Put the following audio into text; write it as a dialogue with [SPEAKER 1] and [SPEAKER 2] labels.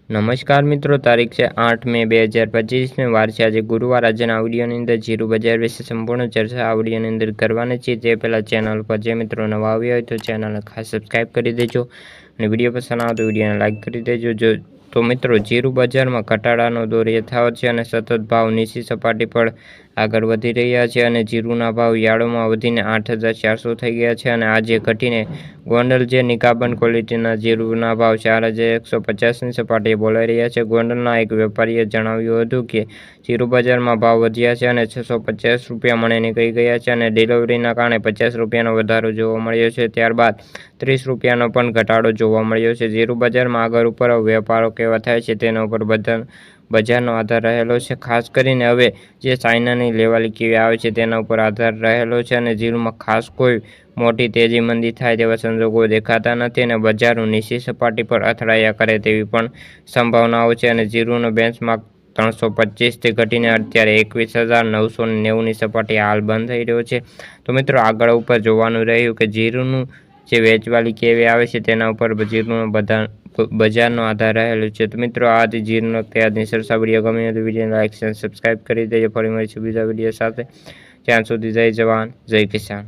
[SPEAKER 1] નમસ્કાર મિત્રો, તારીખ છે 8 મે 2025 વાર છે આજે ગુરુવાર। આજના વિડીયોની અંદર જીરું બજાર વિશે સંપૂર્ણ ચર્ચા આ વિડીયોની અંદર કરવાની છે। તે પહેલાં ચેનલ પર જે મિત્રો નવા આવ્યા હોય તો ચેનલને ખાસ સબસ્ક્રાઈબ કરી દેજો અને વિડીયો પસંદ આવે તો વિડીયોને લાઇક કરી દેજો। તો મિત્રો, જીરું બજારમાં ઘટાડાનો દોર યથાવત છે અને સતત ભાવ નીચી સપાટી પર આગળ વધી રહ્યા છે અને જીરુના ભાવ યાર્ડોમાં વધીને 8,400 થઈ ગયા છે અને આજે ઘટીને ગોંડલ જે નિકાબંધ ક્વોલિટીના જીરુના ભાવ 4,150ની સપાટીએ બોલાઈ રહ્યા છે। ગોંડલના એક વેપારીએ જણાવ્યું હતું કે જીરું બજારમાં ભાવ વધ્યા છે અને 650 રૂપિયા મણે નીકળી ગયા છે અને ડિલિવરીના કારણે 50 રૂપિયાનો વધારો જોવા મળ્યો છે। ત્યારબાદ 30 રૂપિયાનો પણ ઘટાડો જોવા મળ્યો છે। જીરું બજારમાં આગળ ઉપર વેપારો કેવા થાય છે તેના ઉપર બજારનો આધાર રહેલો છે। ખાસ કરીને હવે જે ચાઇનાની લેવાલી કેવી આવે છે તેના ઉપર આધાર રહેલો છે અને જીરુમાં ખાસ કોઈ મોટી તેજી મંદી થાય તેવા સંજોગો દેખાતા નથી અને બજારો નીચી સપાટી પર અથડાયા કરે તેવી પણ સંભાવનાઓ છે અને જીરુનો બેન્ચમાર્ક 325થી ઘટીને અત્યારે 21,990ની સપાટી હાલ બંધ થઈ રહ્યો છે। તો મિત્રો, આગળ ઉપર જોવાનું રહ્યું કે જીરુનું જે વેચવાલી કેવી આવે છે તેના ઉપર જીરુનો બજારનો આધાર રહેલો છે। તો મિત્રો, આ હતી જીરુનો અત્યારની ચર્ચા। વિડીયો ગમે તો વિડીયોને લાઇક અને સબસ્ક્રાઈબ કરી દેજો। ફરી મળીશું બીજા વિડીયો સાથે। ત્યાં સુધી જય જવાન જય કિસાન।